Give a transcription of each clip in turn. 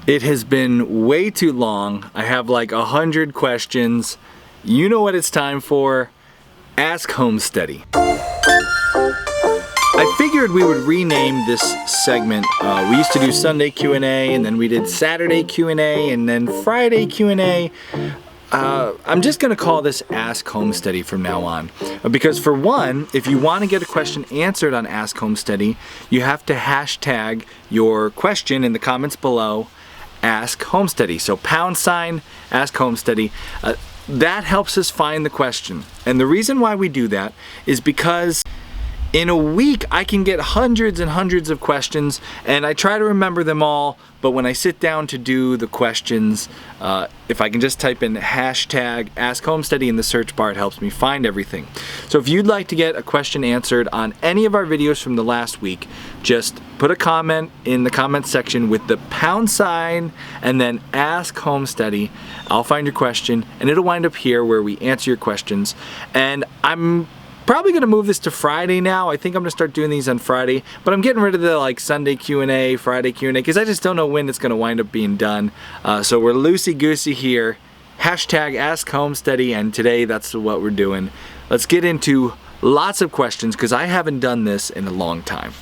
It has been way too long. I have like 100 questions. You know what it's time for? Ask Homesteady. I figured we would rename this segment. We used to do Sunday Q&A, and then we did Saturday Q&A, and then Friday Q&A. I'm just gonna call this Ask Homesteady from now on. Because for one, if you wanna get a question answered on Ask Homesteady, you have to hashtag your question in the comments below, Ask Homesteady. So # Ask Homesteady. That helps us find the question. And the reason why we do that is because in a week I can get hundreds and hundreds of questions, and I try to remember them all, but when I sit down to do the questions, if I can just type in hashtag Ask Homesteady in the search bar, it helps me find everything. So if you'd like to get a question answered on any of our videos from the last week, just put a comment in the comment section with the # and then Ask Homesteady. I'll find your question and it'll wind up here where we answer your questions. And I'm probably gonna move this to Friday now. I think I'm gonna start doing these on Friday, but I'm getting rid of the like Sunday Q&A, Friday Q&A, because I just don't know when it's gonna wind up being done. So we're loosey-goosey here. Hashtag Ask Homesteady, and today that's what we're doing. Let's get into lots of questions, because I haven't done this in a long time.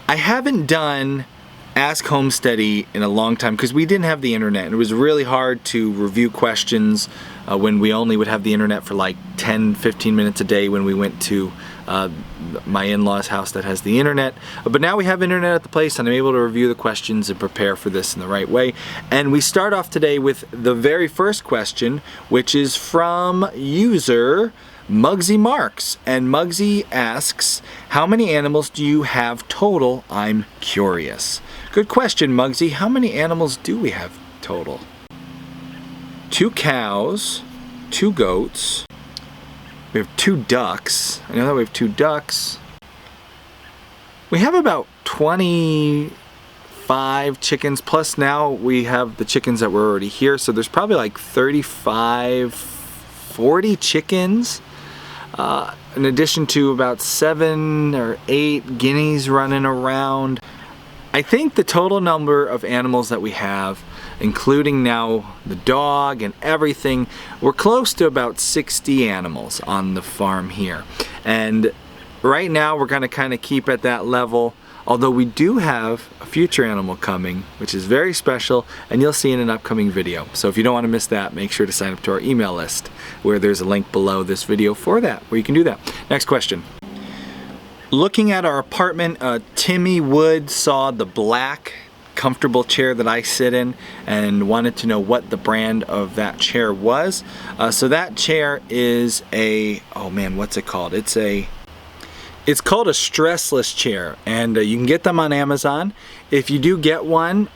I haven't done Ask Homesteady in a long time because we didn't have the internet, and it was really hard to review questions when we only would have the internet for like 10-15 minutes a day when we went to my in-laws house that has the internet. But now we have internet at the place, and I'm able to review the questions and prepare for this in the right way. And we start off today with the very first question, which is from user Muggsy Marks. And Muggsy asks, how many animals do you have total? I'm curious. Good question, Muggsy. How many animals do we have total? 2 cows, 2 goats. We have 2 ducks. I know that we have 2 ducks. We have about 25 chickens, plus now we have the chickens that were already here, so there's probably like 35, 40 chickens. In addition to about 7 or 8 guineas running around. I think the total number of animals that we have, including now the dog and everything, we're close to about 60 animals on the farm here. And right now we're gonna kind of keep at that level, although we do have a future animal coming, which is very special, and you'll see in an upcoming video. So if you don't want to miss that, make sure to sign up to our email list, where there's a link below this video for that, where you can do that. Next question. Looking at our apartment, Timmy Wood saw the black comfortable chair that I sit in and wanted to know what the brand of that chair was. So that chair is a, oh man, what's it called? It's called a Stressless chair, and you can get them on Amazon. If you do get one,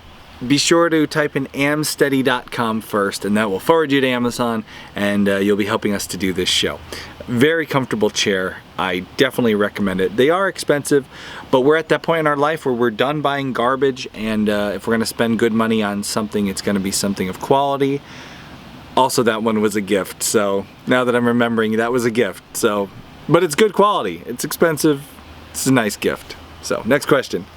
be sure to type in amsteady.com first, and that will forward you to Amazon, and you'll be helping us to do this show. Very comfortable chair. I definitely recommend it. They are expensive, but we're at that point in our life where we're done buying garbage, and if we're gonna spend good money on something, it's gonna be something of quality. Also, that one was a gift, so now that I'm remembering, that was a gift. So, but it's good quality. It's expensive. It's a nice gift. So, next question.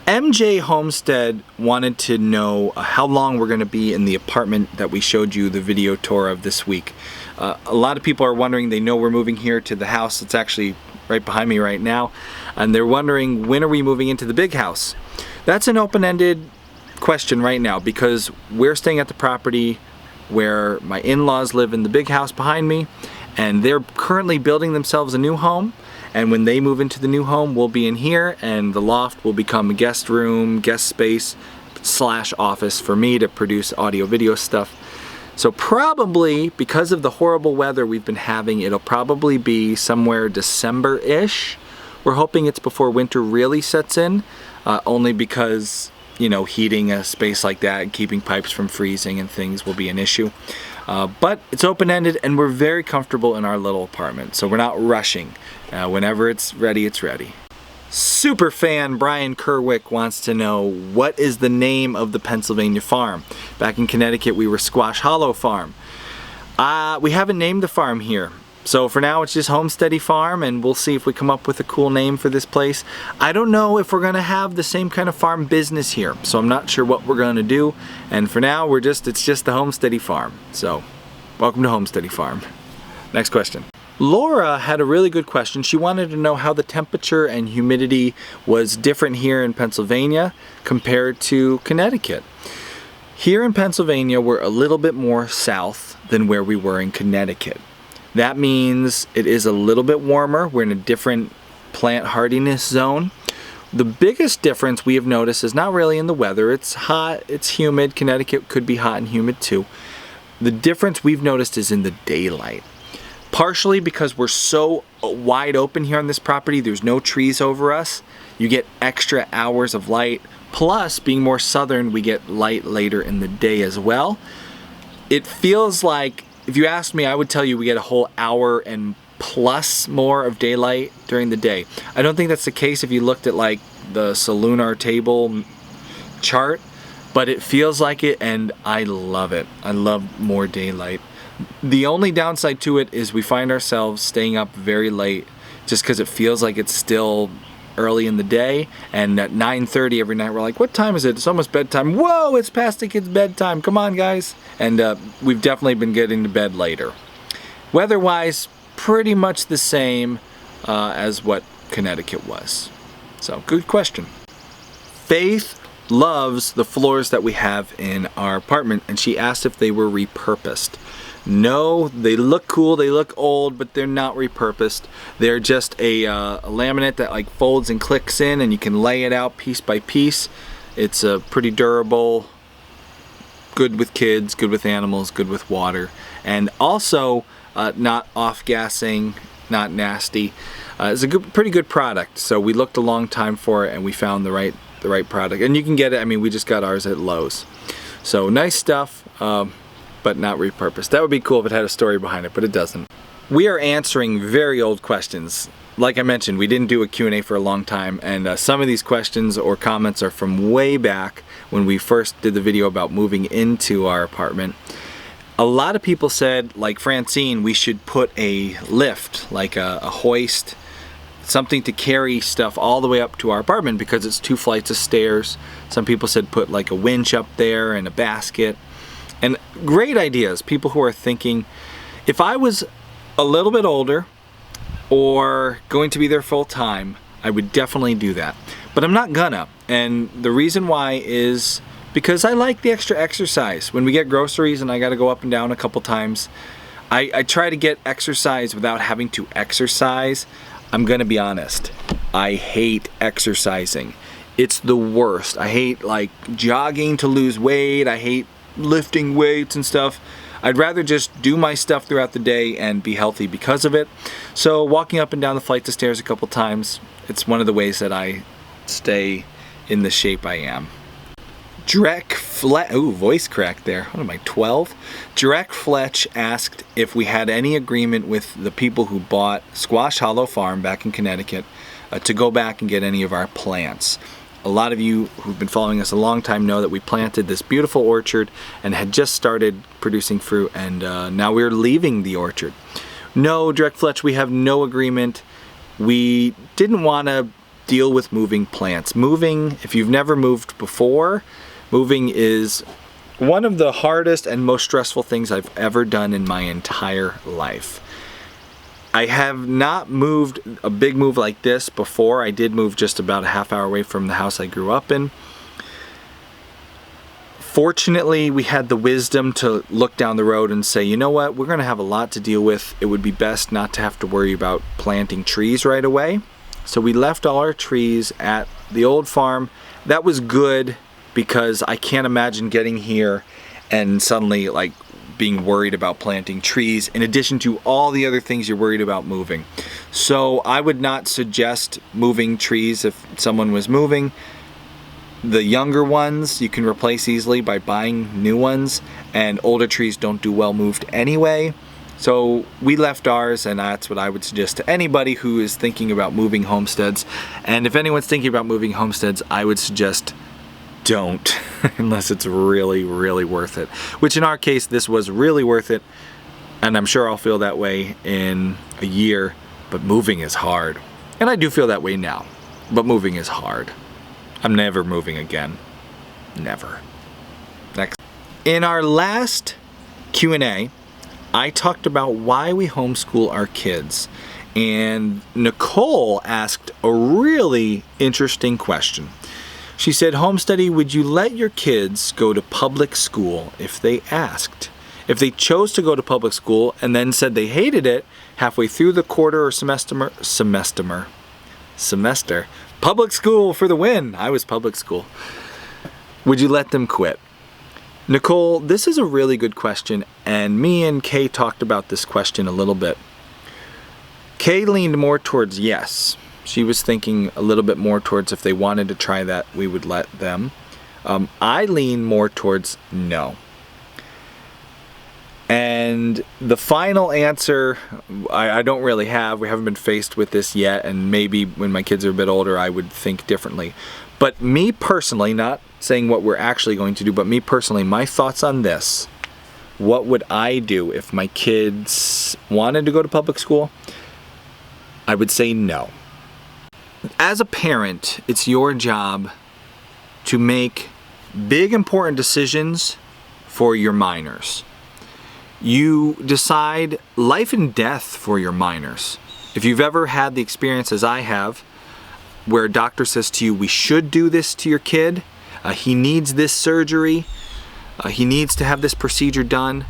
MJ Homestead wanted to know how long we're going to be in the apartment that we showed you the video tour of this week. A lot of people are wondering, they know we're moving here to the house that's actually right behind me right now, and they're wondering, when are we moving into the big house? That's an open-ended question right now, because we're staying at the property where my in-laws live in the big house behind me, and they're currently building themselves a new home. And when they move into the new home, we'll be in here, and the loft will become a guest room, guest space / office for me to produce audio video stuff. So probably, because of the horrible weather we've been having, it'll probably be somewhere December-ish. We're hoping it's before winter really sets in, only because, you know, heating a space like that and keeping pipes from freezing and things will be an issue. But it's open-ended, and we're very comfortable in our little apartment, so we're not rushing. Whenever it's ready, it's ready. Super fan Brian Kerwick wants to know, what is the name of the Pennsylvania farm? Back in Connecticut, we were Squash Hollow Farm. We haven't named the farm here. So for now it's just Homesteady Farm, and we'll see if we come up with a cool name for this place. I don't know if we're gonna have the same kind of farm business here, so I'm not sure what we're gonna do. And for now it's just the Homesteady Farm. So welcome to Homesteady Farm. Next question. Laura had a really good question. She wanted to know how the temperature and humidity was different here in Pennsylvania compared to Connecticut. Here in Pennsylvania, we're a little bit more south than where we were in Connecticut. That means it is a little bit warmer. We're in a different plant hardiness zone. The biggest difference we have noticed is not really in the weather. It's hot, it's humid. Connecticut could be hot and humid too. The difference we've noticed is in the daylight. Partially because we're so wide open here on this property, there's no trees over us. You get extra hours of light. Plus, being more southern, we get light later in the day as well. It feels like, if you asked me, I would tell you we get a whole hour and plus more of daylight during the day. I don't think that's the case if you looked at like the Solunar table chart, but it feels like it, and I love it. I love more daylight. The only downside to it is we find ourselves staying up very late just because it feels like it's still early in the day, and at 9:30 every night we're like, what time is it? It's almost bedtime. Whoa, it's past the kids' bedtime. Come on, guys. And we've definitely been getting to bed later. Weather-wise, pretty much the same as what Connecticut was. So, good question. Faith loves the floors that we have in our apartment, and she asked if they were repurposed. No, they look cool, they look old, but they're not repurposed. They're just a laminate that like folds and clicks in, and you can lay it out piece by piece. It's pretty durable, good with kids, good with animals, good with water, and also not off-gassing, not nasty. It's a pretty good product. So we looked a long time for it, and we found the right product. And you can get it. I mean, we just got ours at Lowe's. So nice stuff. But not repurposed. That would be cool if it had a story behind it, but it doesn't. We are answering very old questions. Like I mentioned, we didn't do a Q&A for a long time, and some of these questions or comments are from way back when we first did the video about moving into our apartment. A lot of people said, like Francine, we should put a lift, like a hoist, something to carry stuff all the way up to our apartment because it's 2 flights of stairs. Some people said put like a winch up there and a basket. And great ideas, people who are thinking, if I was a little bit older or going to be there full time, I would definitely do that. But I'm not gonna. And the reason why is because I like the extra exercise. When we get groceries and I gotta go up and down a couple times, I try to get exercise without having to exercise. I'm gonna be honest, I hate exercising. It's the worst. I hate like jogging to lose weight. I hate lifting weights and stuff. I'd rather just do my stuff throughout the day and be healthy because of it. So walking up and down the flight of stairs a couple times, it's one of the ways that I stay in the shape I am. Voice crack there. What am I, 12? Drek Fletch asked if we had any agreement with the people who bought Squash Hollow Farm back in Connecticut to go back and get any of our plants. A lot of you who've been following us a long time know that we planted this beautiful orchard and had just started producing fruit, and now we're leaving the orchard. No, Drek Fletch, we have no agreement. We didn't want to deal with moving plants. Moving, if you've never moved before, moving is one of the hardest and most stressful things I've ever done in my entire life. I have not moved a big move like this before. I did move just about a half hour away from the house I grew up in. Fortunately, we had the wisdom to look down the road and say, you know what, we're gonna have a lot to deal with. It would be best not to have to worry about planting trees right away. So we left all our trees at the old farm. That was good because I can't imagine getting here and suddenly like being worried about planting trees in addition to all the other things you're worried about moving. So I would not suggest moving trees if someone was moving. The younger ones you can replace easily by buying new ones, and older trees don't do well moved anyway. So we left ours, and that's what I would suggest to anybody who is thinking about moving homesteads. And if anyone's thinking about moving homesteads, I would suggest don't, unless it's really, really worth it. Which in our case, this was really worth it. And I'm sure I'll feel that way in a year, but moving is hard. And I do feel that way now, but moving is hard. I'm never moving again. Never. Next. In our last Q&A, I talked about why we homeschool our kids. And Nicole asked a really interesting question. She said, Homesteady, would you let your kids go to public school if they asked? If they chose to go to public school and then said they hated it halfway through the quarter or semester, public school for the win. I was public school. Would you let them quit? Nicole, this is a really good question, and me and Kay talked about this question a little bit. Kay leaned more towards yes. She was thinking a little bit more towards if they wanted to try that, we would let them. I lean more towards no. And the final answer, I don't really have. We haven't been faced with this yet, and maybe when my kids are a bit older, I would think differently. But me personally, not saying what we're actually going to do, but me personally, my thoughts on this, what would I do if my kids wanted to go to public school? I would say no. As a parent, it's your job to make big, important decisions for your minors. You decide life and death for your minors. If you've ever had the experience as I have, where a doctor says to you, we should do this to your kid, he needs this surgery, he needs to have this procedure done.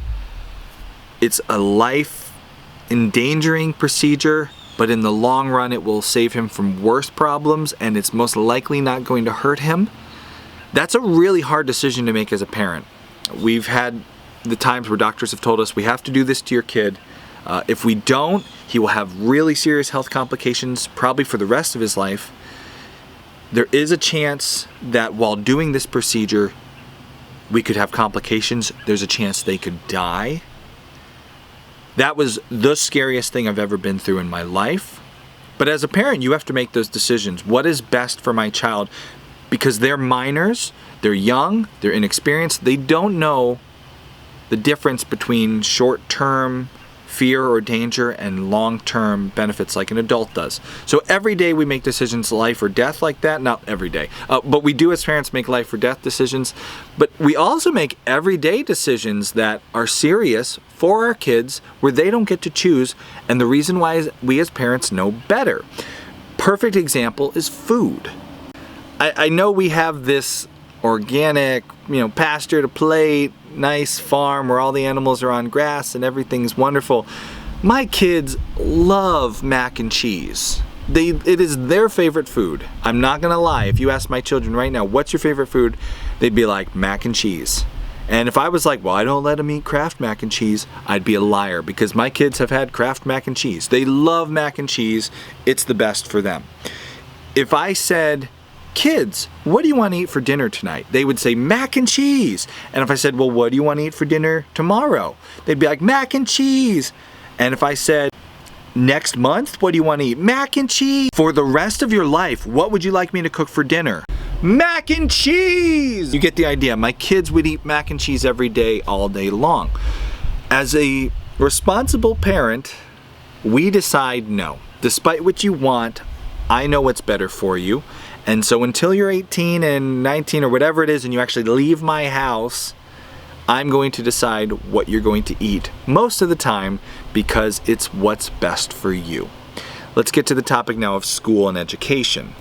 It's a life-endangering procedure, but in the long run it will save him from worse problems, and it's most likely not going to hurt him. That's a really hard decision to make as a parent. We've had the times where doctors have told us we have to do this to your kid. If we don't, he will have really serious health complications, probably for the rest of his life. There is a chance that while doing this procedure, we could have complications. There's a chance they could die. That was the scariest thing I've ever been through in my life. But as a parent, you have to make those decisions. What is best for my child? Because they're minors, they're young, they're inexperienced, they don't know the difference between short-term fear or danger and long-term benefits like an adult does. So every day we make decisions, life or death like that. Not every day, but we do as parents make life or death decisions. But we also make everyday decisions that are serious for our kids where they don't get to choose, and the reason why is we as parents know better. Perfect example is food. I know we have this organic, pasture to plate, nice farm where all the animals are on grass and everything's wonderful. My kids love mac and cheese. It is their favorite food. I'm not gonna lie. If you ask my children right now, what's your favorite food? They'd be like, mac and cheese. And if I was like, well, I don't let them eat Kraft mac and cheese, I'd be a liar, because my kids have had Kraft mac and cheese. They love mac and cheese. It's the best for them. If I said, kids, what do you want to eat for dinner tonight? They would say mac and cheese. And if I said, well, what do you want to eat for dinner tomorrow? They'd be like, mac and cheese. And if I said, next month, what do you want to eat? Mac and cheese. For the rest of your life, what would you like me to cook for dinner? Mac and cheese! You get the idea. My kids would eat mac and cheese every day, all day long. As a responsible parent, we decide no. Despite what you want, I know what's better for you. And so until you're 18 and 19 or whatever it is and you actually leave my house, I'm going to decide what you're going to eat most of the time because it's what's best for you. Let's get to the topic now of school and education.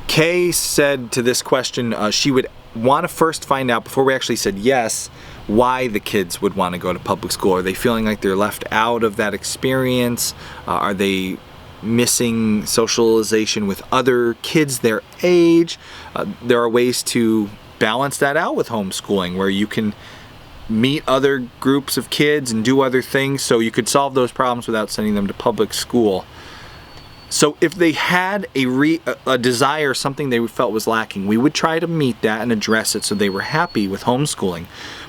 Kay said to this question, she would want to first find out, before we actually said yes, why the kids would want to go to public school. Are they feeling like they're left out of that experience? Are they missing socialization with other kids their age? There are ways to balance that out with homeschooling where you can meet other groups of kids and do other things, so you could solve those problems without sending them to public school. So if they had a desire, something they felt was lacking, we would try to meet that and address it so they were happy with homeschooling.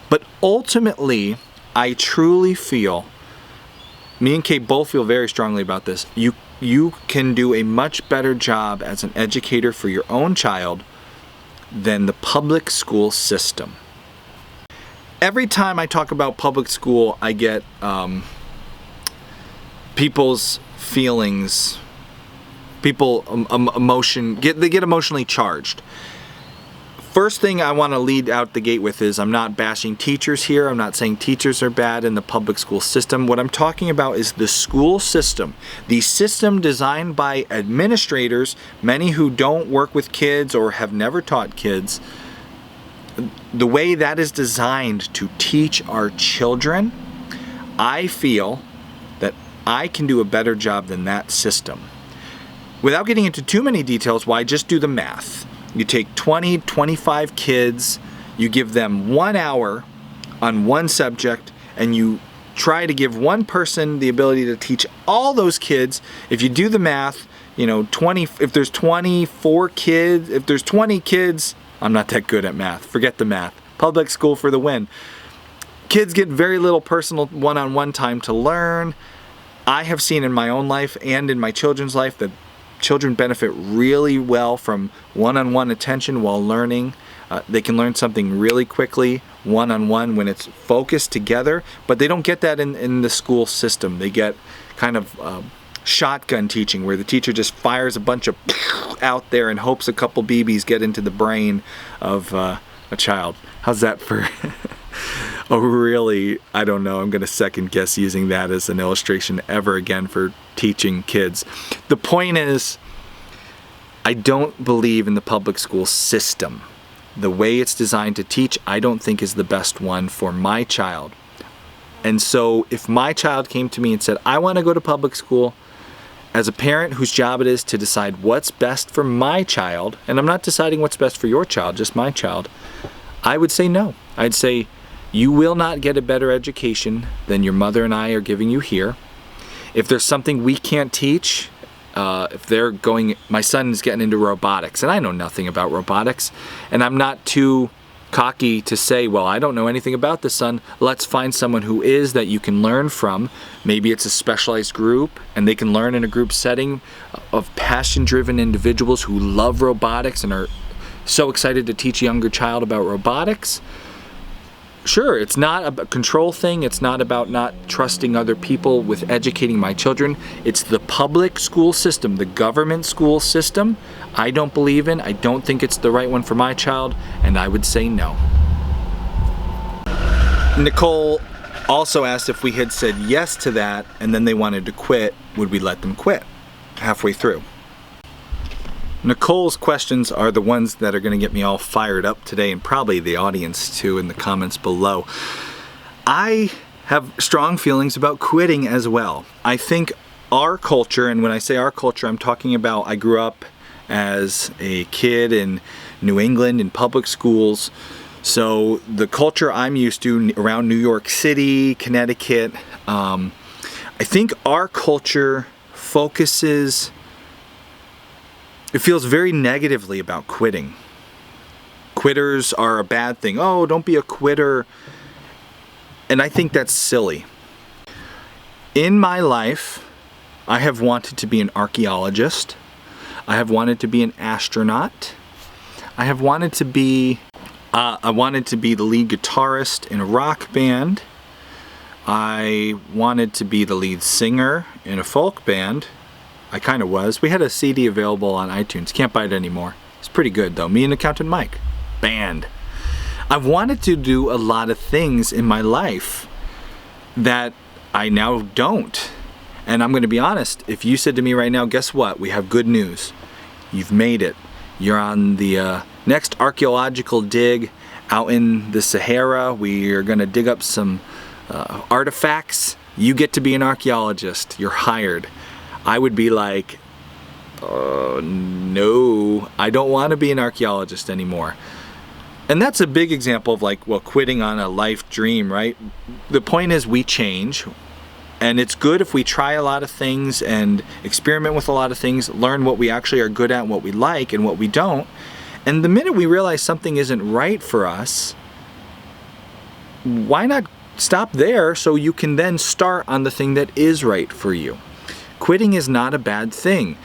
But ultimately, I truly feel, me and Kate both feel very strongly about this, you can do a much better job as an educator for your own child than the public school system. every time I talk about public school, I get people's feelings, people they get emotionally charged. First thing I want to lead out the gate with is I'm not bashing teachers here. I'm not saying teachers are bad in the public school system. What I'm talking about is the school system. The system designed by administrators, many who don't work with kids or have never taught kids. The way that is designed to teach our children, I feel that I can do a better job than that system. Without getting into too many details, why just do the math? You take 20, 25 kids, you give them 1 hour on one subject, and you try to give one person the ability to teach all those kids. If you do the math, you know, if there's 24 kids, if there's 20 kids, I'm not that good at math, forget the math. Public school for the win. Kids get very little personal one-on-one time to learn. I have seen in my own life and in my children's life that children benefit really well from one-on-one attention while learning. They can learn something really quickly one-on-one when it's focused together, but they don't get that in the school system. They get kind of shotgun teaching where the teacher just fires a bunch of out there and hopes a couple BBs get into the brain of a child. How's that for... Oh really, I don't know, I'm going to second guess using that as an illustration ever again for teaching kids. The point is, I don't believe in the public school system. The way it's designed to teach, I don't think is the best one for my child. And so if my child came to me and said, I want to go to public school, as a parent whose job it is to decide what's best for my child, and I'm not deciding what's best for your child, just my child, I would say no. I'd say, you will not get a better education than your mother and I are giving you here. If there's something we can't teach, if they're going, my son is getting into robotics, and I know nothing about robotics, and I'm not too cocky to say, well, I don't know anything about this, son. Let's find someone who is that you can learn from. Maybe it's a specialized group, and they can learn in a group setting of passion-driven individuals who love robotics and are so excited to teach a younger child about robotics. Sure, it's not a control thing. It's not about not trusting other people with educating my children. It's the public school system, the government school system, I don't believe in. I don't think it's the right one for my child, and I would say no. Nicole also asked if we had said yes to that and then they wanted to quit, would we let them quit halfway through? Nicole's questions are the ones that are going to get me all fired up today, and probably the audience too in the comments below. I have strong feelings about quitting as well. I think our culture, and when I say our culture, I'm talking about I grew up as a kid in New England in public schools. So the culture I'm used to around New York City, Connecticut, I think our culture focuses, it feels very negatively about quitting. Quitters are a bad thing. Oh, don't be a quitter. And I think that's silly. In my life, I have wanted to be an archaeologist. I have wanted to be an astronaut. I have wanted to be, I wanted to be the lead guitarist in a rock band. I wanted to be the lead singer in a folk band. I kind of was. We had a CD available on iTunes. Can't buy it anymore. It's pretty good though. Me and Accountant Mike. Band. I've wanted to do a lot of things in my life that I now don't. And I'm going to be honest. If you said to me right now, guess what? We have good news. You've made it. You're on the next archaeological dig out in the Sahara. We are going to dig up some artifacts. You get to be an archaeologist. You're hired. I would be like, no, I don't want to be an archaeologist anymore. And that's a big example of like, well, quitting on a life dream, right? The point is we change, and it's good if we try a lot of things and experiment with a lot of things, learn what we actually are good at, what we like and what we don't. And the minute we realize something isn't right for us, why not stop there so you can then start on the thing that is right for you? Quitting is not a bad thing.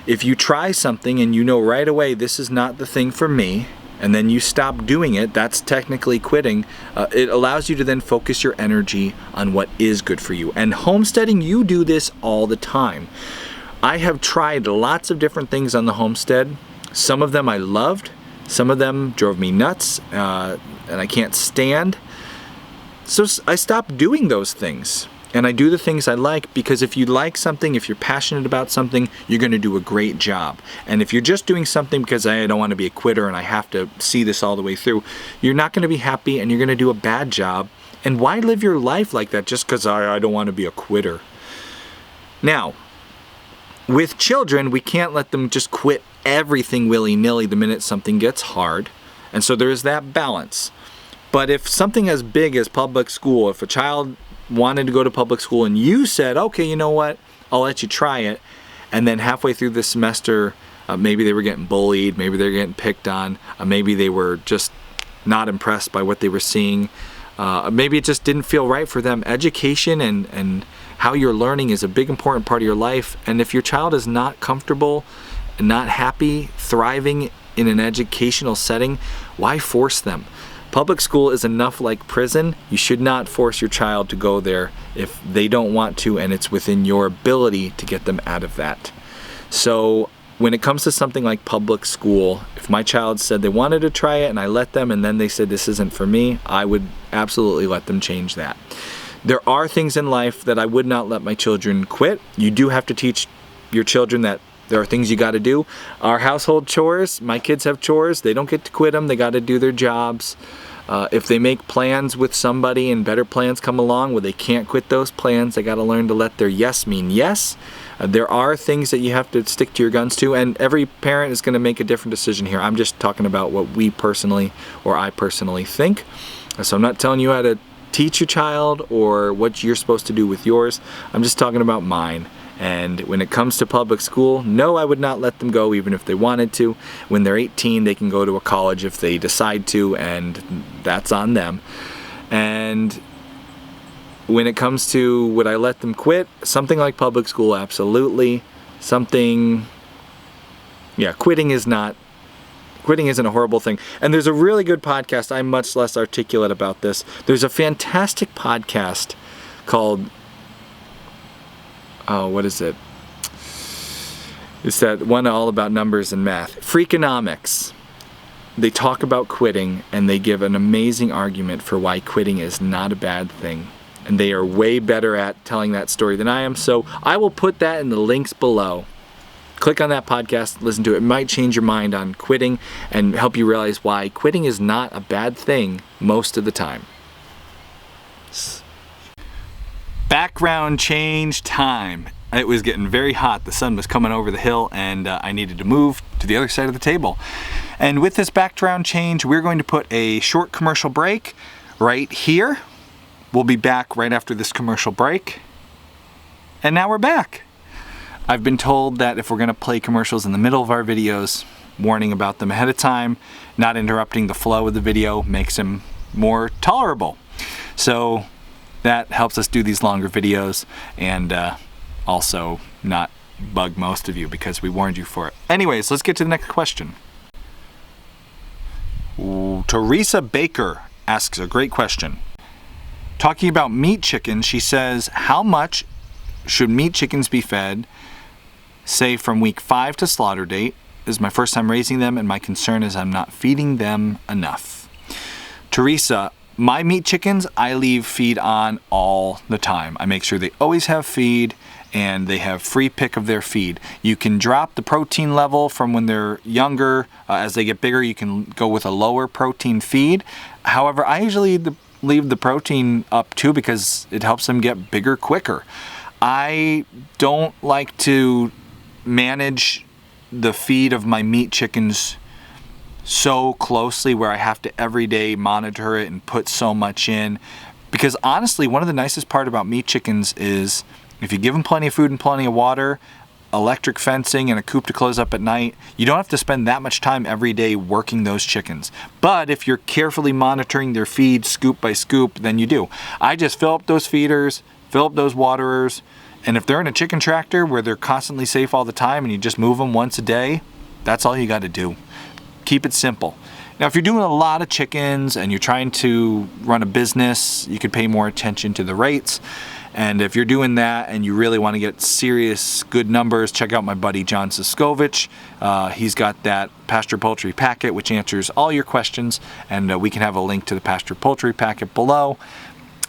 If you try something and you know right away this is not the thing for me, and then you stop doing it, that's technically quitting. It allows you to then focus your energy on what is good for you. And homesteading, you do this all the time. I have tried lots of different things on the homestead. Some of them I loved, some of them drove me nuts, and I can't stand. So I stopped doing those things. And I do the things I like, because if you like something, if you're passionate about something, you're going to do a great job. And if you're just doing something because I don't want to be a quitter and I have to see this all the way through, you're not going to be happy and you're going to do a bad job. And why live your life like that just because I don't want to be a quitter? Now, with children, we can't let them just quit everything willy-nilly the minute something gets hard. And so there's that balance. But if something as big as public school, if a child wanted to go to public school and you said, okay, you know what, I'll let you try it, and then halfway through the semester, maybe they were getting bullied, maybe they're getting picked on, maybe they were just not impressed by what they were seeing, maybe it just didn't feel right for them. Education and how you're learning is a big important part of your life, and if your child is not comfortable and not happy, thriving in an educational setting, why force them? Public school is enough like prison. You should not force your child to go there if they don't want to, and it's within your ability to get them out of that. So when it comes to something like public school, if my child said they wanted to try it and I let them, and then they said this isn't for me, I would absolutely let them change that. There are things in life that I would not let my children quit. You do have to teach your children that there are things you got to do. Our household chores, my kids have chores. They don't get to quit them. They got to do their jobs. If they make plans with somebody and better plans come along where they can't quit those plans, they got to learn to let their yes mean yes. There are things that you have to stick to your guns to, and every parent is going to make a different decision here. I'm just talking about what we personally, or I personally think. So I'm not telling you how to teach your child or what you're supposed to do with yours. I'm just talking about mine. And when it comes to public school, no, I would not let them go even if they wanted to. When they're 18, they can go to a college if they decide to, and that's on them. And when it comes to would I let them quit, something like public school, absolutely. Quitting isn't a horrible thing. And there's a really good podcast. I'm much less articulate about this. There's a fantastic podcast called, what is it? It's that one all about numbers and math. Freakonomics. They talk about quitting, and they give an amazing argument for why quitting is not a bad thing. And they are way better at telling that story than I am. So I will put that in the links below. Click on that podcast, listen to it. It might change your mind on quitting and help you realize why quitting is not a bad thing most of the time. Background change time. It was getting very hot. The sun was coming over the hill, and I needed to move to the other side of the table. And with this background change, we're going to put a short commercial break right here. We'll be back right after this commercial break. And now we're back. I've been told that if we're going to play commercials in the middle of our videos, warning about them ahead of time, not interrupting the flow of the video, makes them more tolerable. So that helps us do these longer videos, and also not bug most of you because we warned you for it. Anyways, let's get to the next question. Teresa Baker asks a great question. Talking about meat chickens, she says, how much should meat chickens be fed, say from week 5 to slaughter date? This is my first time raising them, and my concern is I'm not feeding them enough. Teresa, my meat chickens, I leave feed on all the time. I make sure they always have feed, and they have free pick of their feed. You can drop the protein level from when they're younger. As they get bigger, you can go with a lower protein feed. However, I usually leave the protein up too because it helps them get bigger quicker. I don't like to manage the feed of my meat chickens so closely where I have to every day monitor it and put so much in, because honestly, one of the nicest part about meat chickens is if you give them plenty of food and plenty of water, electric fencing, and a coop to close up at night, you don't have to spend that much time every day working those chickens. But if you're carefully monitoring their feed scoop by scoop, then you do. I just fill up those feeders, fill up those waterers, and if they're in a chicken tractor where they're constantly safe all the time and you just move them once a day, that's all you got to do. Keep it simple. Now, if you're doing a lot of chickens and you're trying to run a business, you could pay more attention to the rates. And if you're doing that and you really want to get serious, good numbers, check out my buddy John Siskovich. He's got that pasture poultry packet, which answers all your questions. And we can have a link to the pasture poultry packet below,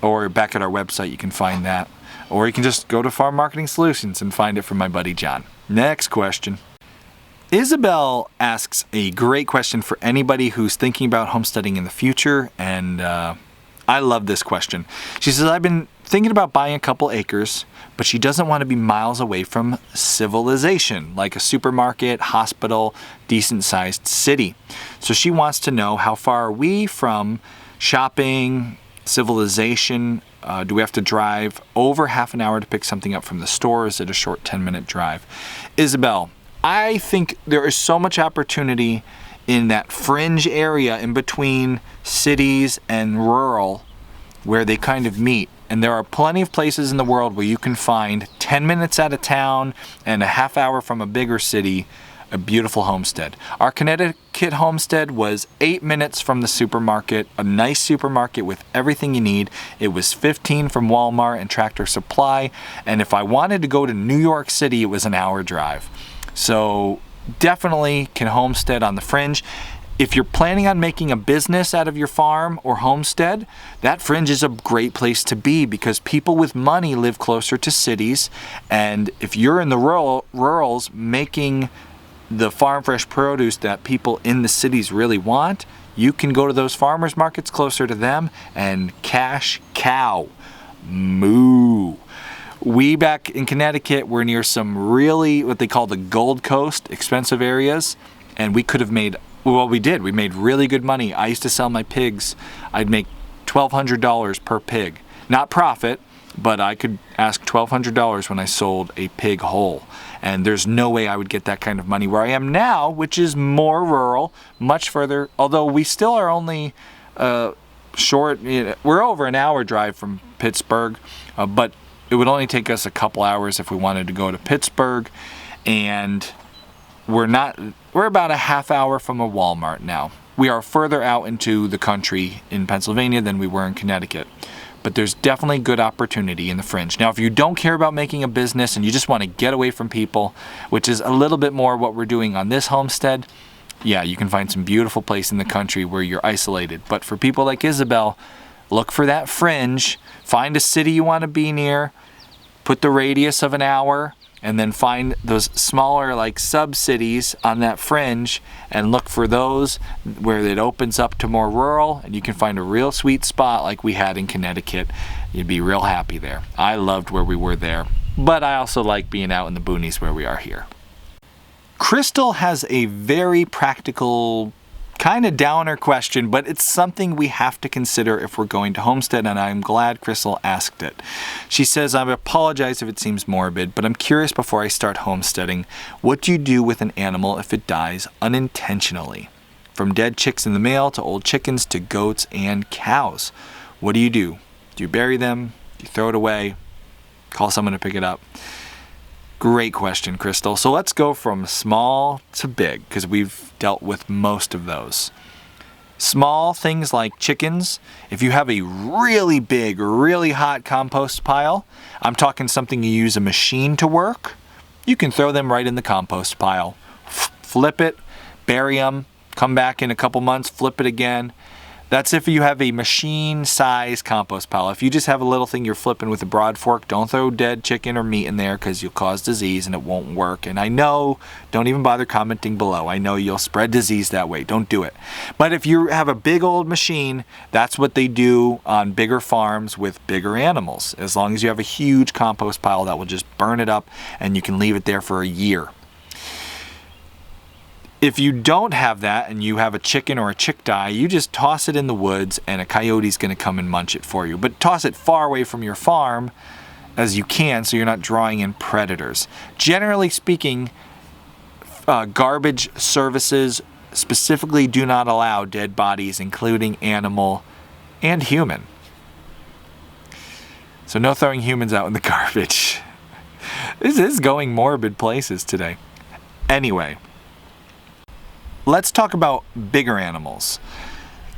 or back at our website, you can find that. Or you can just go to Farm Marketing Solutions and find it from my buddy John. Next question. Isabel asks a great question for anybody who's thinking about homesteading in the future, and I love this question. She says, I've been thinking about buying a couple acres, but she doesn't want to be miles away from civilization, like a supermarket, hospital, decent-sized city. So she wants to know, how far are we from shopping, civilization? Do we have to drive over half an hour to pick something up from the store? Is it a short 10-minute drive? Isabel, I think there is so much opportunity in that fringe area in between cities and rural where they kind of meet. And there are plenty of places in the world where you can find 10 minutes out of town and a half hour from a bigger city, a beautiful homestead. Our Connecticut homestead was 8 minutes from the supermarket, a nice supermarket with everything you need. It was 15 from Walmart and Tractor Supply. And if I wanted to go to New York City, it was an hour drive. So definitely can homestead on the fringe. If you're planning on making a business out of your farm or homestead, that fringe is a great place to be because people with money live closer to cities. And if you're in the rurals making the farm fresh produce that people in the cities really want, you can go to those farmers markets closer to them and cash cow. Moo. We back in Connecticut were near some really, what they call the Gold Coast, expensive areas. And we could have made, well, we did. We made really good money. I used to sell my pigs. I'd make $1,200 per pig. Not profit, but I could ask $1,200 when I sold a pig whole. And there's no way I would get that kind of money where I am now, which is more rural, much further. Although we still are only short, we're over an hour drive from Pittsburgh, but it would only take us a couple hours if we wanted to go to Pittsburgh. And we're about a half hour from a Walmart now. We are further out into the country in Pennsylvania than we were in Connecticut. But there's definitely good opportunity in the fringe. Now, if you don't care about making a business and you just want to get away from people, which is a little bit more what we're doing on this homestead, yeah, you can find some beautiful place in the country where you're isolated. But for people like Isabel, look for that fringe, find a city you want to be near, put the radius of an hour, and then find those smaller like sub-cities on that fringe and look for those where it opens up to more rural, and you can find a real sweet spot like we had in Connecticut. You'd be real happy there. I loved where we were there, but I also like being out in the boonies where we are here. Crystal has a very practical, kind of downer question, but it's something we have to consider if we're going to homestead, and I'm glad Crystal asked it. She says, I apologize if it seems morbid, but I'm curious before I start homesteading, what do you do with an animal if it dies unintentionally? From dead chicks in the mail to old chickens to goats and cows. What do you do? Do you bury them? Do you throw it away? Call someone to pick it up? Great question, Crystal. So let's go from small to big because we've dealt with most of those. Small things like chickens. If you have a really big, really hot compost pile, I'm talking something you use a machine to work, you can throw them right in the compost pile. Flip it, bury them, come back in a couple months, flip it again. That's if you have a machine-sized compost pile. If you just have a little thing you're flipping with a broad fork, don't throw dead chicken or meat in there because you'll cause disease and it won't work. And I know, don't even bother commenting below. I know you'll spread disease that way. Don't do it. But if you have a big old machine, that's what they do on bigger farms with bigger animals. As long as you have a huge compost pile, that will just burn it up and you can leave it there for a year. If you don't have that and you have a chicken or a chick die, you just toss it in the woods and a coyote's going to come and munch it for you. But toss it far away from your farm as you can so you're not drawing in predators. Generally speaking, garbage services specifically do not allow dead bodies, including animal and human. So no throwing humans out in the garbage. This is going morbid places today. Anyway. let's talk about bigger animals.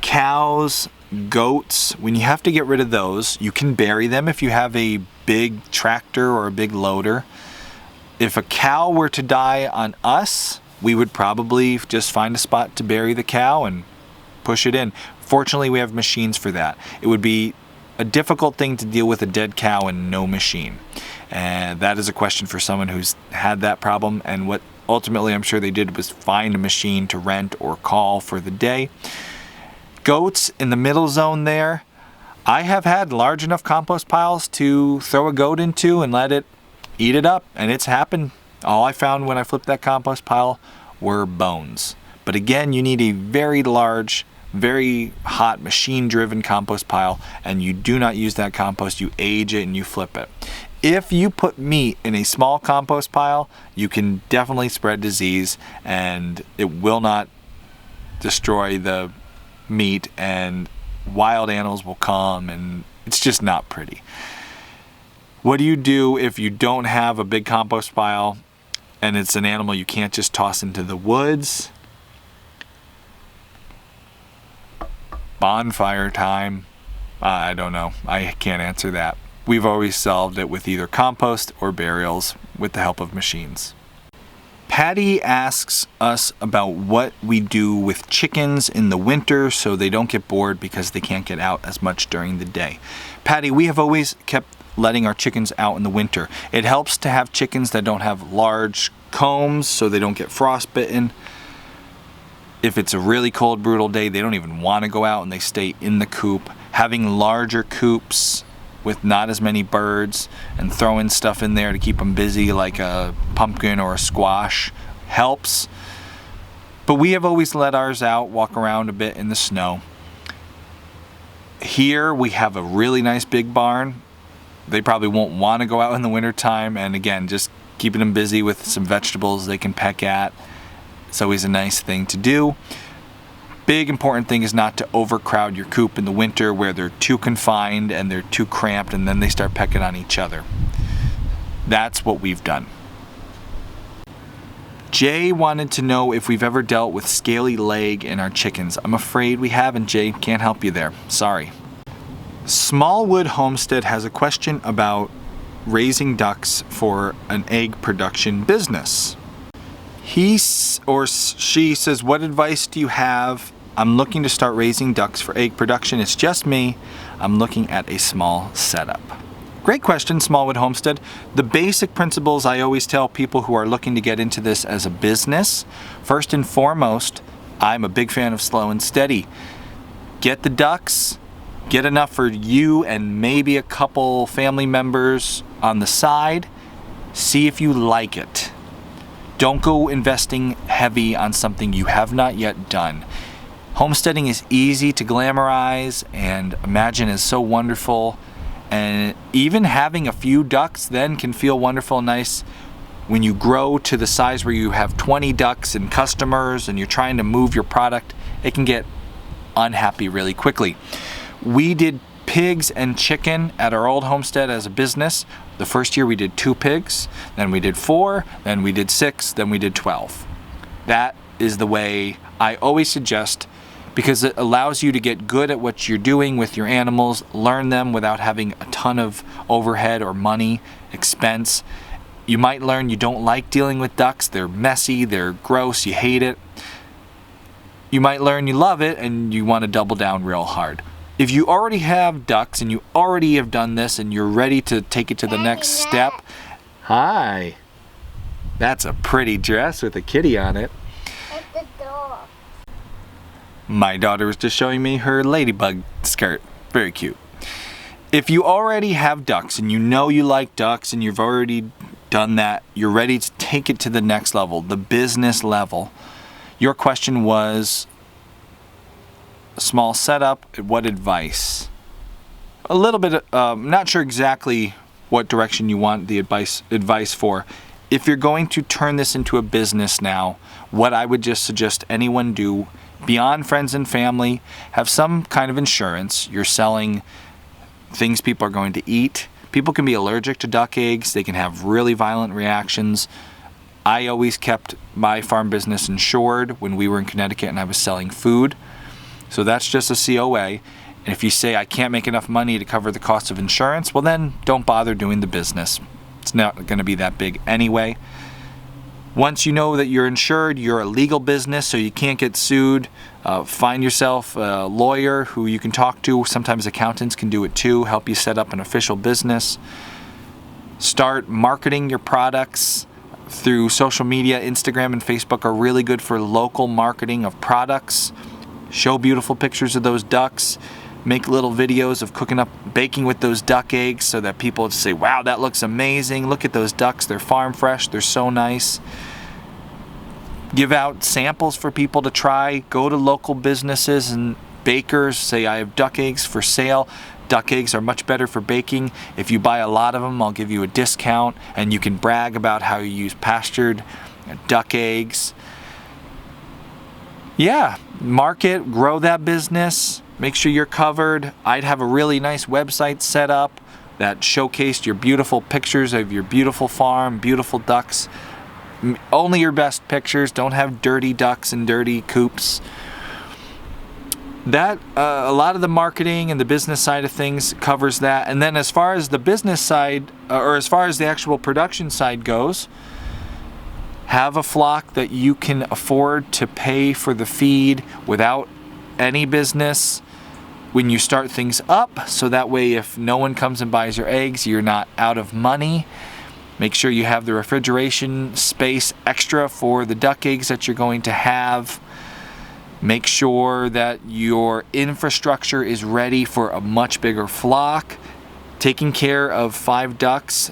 Cows, goats, when you have to get rid of those, you can bury them if you have a big tractor or a big loader. If a cow were to die on us, we would probably just find a spot to bury the cow and push it in. Fortunately, we have machines for that. It would be a difficult thing to deal with a dead cow and no machine. And that is a question for someone who's had that problem. And what ultimately I'm sure they did was find a machine to rent or call for the day. Goats in the middle zone there, I have had large enough compost piles to throw a goat into and let it eat it up, and it's happened. All I found when I flipped that compost pile were bones. But again, you need a very large, very hot machine-driven compost pile, and you do not use that compost. You age it and you flip it. If you put meat in a small compost pile, you can definitely spread disease, and it will not destroy the meat, and wild animals will come, and it's just not pretty. What do you do if you don't have a big compost pile and it's an animal you can't just toss into the woods? Bonfire time. I don't know. I can't answer that. We've always solved it with either compost or burials with the help of machines. Patty asks us about what we do with chickens in the winter so they don't get bored because they can't get out as much during the day. Patty, we have always kept letting our chickens out in the winter. It helps to have chickens that don't have large combs so they don't get frostbitten. If it's a really cold, brutal day, they don't even want to go out and they stay in the coop. Having larger coops with not as many birds and throwing stuff in there to keep them busy like a pumpkin or a squash helps. But we have always let ours out, walk around a bit in the snow. Here we have a really nice big barn. They probably won't want to go out in the wintertime, and again, just keeping them busy with some vegetables they can peck at. It's always a nice thing to do. Big important thing is not to overcrowd your coop in the winter where they're too confined and they're too cramped and then they start pecking on each other. That's what we've done. Jay wanted to know if we've ever dealt with scaly leg in our chickens. I'm afraid we haven't, Jay. Can't help you there. Sorry. Smallwood Homestead has a question about raising ducks for an egg production business. He or she says, what advice do you have? I'm looking to start raising ducks for egg production. It's just me. I'm looking at a small setup. Great question, Smallwood Homestead. The basic principles I always tell people who are looking to get into this as a business. First and foremost, I'm a big fan of slow and steady. Get the ducks, get enough for you and maybe a couple family members on the side. See if you like it. Don't go investing heavy on something you have not yet done. Homesteading is easy to glamorize and imagine is so wonderful. And even having a few ducks then can feel wonderful and nice. When you grow to the size where you have 20 ducks and customers and you're trying to move your product, it can get unhappy really quickly. We did pigs and chicken at our old homestead as a business. The first year we did 2 pigs, then we did 4, then we did 6, then we did 12. That is the way I always suggest, because it allows you to get good at what you're doing with your animals, learn them without having a ton of overhead or money expense. You might learn you don't like dealing with ducks. They're messy, they're gross, you hate it. You might learn you love it and you want to double down real hard. If you already have ducks and you already have done this and you're ready to take it to the next step. Hi. That's a pretty dress with a kitty on it. It's the dog. My daughter was just showing me her ladybug skirt. Very cute. If you already have ducks and you know you like ducks and you've already done that, you're ready to take it to the next level, the business level. Your question was, a small setup, what advice? A little bit, not sure exactly what direction you want the advice for. If you're going to turn this into a business now, what I would just suggest anyone do, beyond friends and family, have some kind of insurance. You're selling things people are going to eat. People can be allergic to duck eggs. They can have really violent reactions. I always kept my farm business insured when we were in Connecticut and I was selling food. So that's just a COA. And if you say I can't make enough money to cover the cost of insurance, well then don't bother doing the business. It's not going to be that big anyway. Once you know that you're insured, you're a legal business, so you can't get sued. Find yourself a lawyer who you can talk to. Sometimes accountants can do it too, help you set up an official business. Start marketing your products through social media. Instagram and Facebook are really good for local marketing of products. Show beautiful pictures of those ducks. Make little videos of cooking up, baking with those duck eggs so that people say, wow, that looks amazing. Look at those ducks. They're farm fresh. They're so nice. Give out samples for people to try. Go to local businesses and bakers. Say, I have duck eggs for sale. Duck eggs are much better for baking. If you buy a lot of them, I'll give you a discount, and you can brag about how you use pastured duck eggs. Yeah, market, grow that business. Make sure you're covered. I'd have a really nice website set up that showcased your beautiful pictures of your beautiful farm, beautiful ducks. Only your best pictures. Don't have dirty ducks and dirty coops. That a lot of the marketing and the business side of things covers that. And then as far as the business side, or as far as the actual production side goes, have a flock that you can afford to pay for the feed without any business when you start things up, so that way if no one comes and buys your eggs, you're not out of money. Make sure you have the refrigeration space extra for the duck eggs that you're going to have. Make sure that your infrastructure is ready for a much bigger flock. Taking care of 5 ducks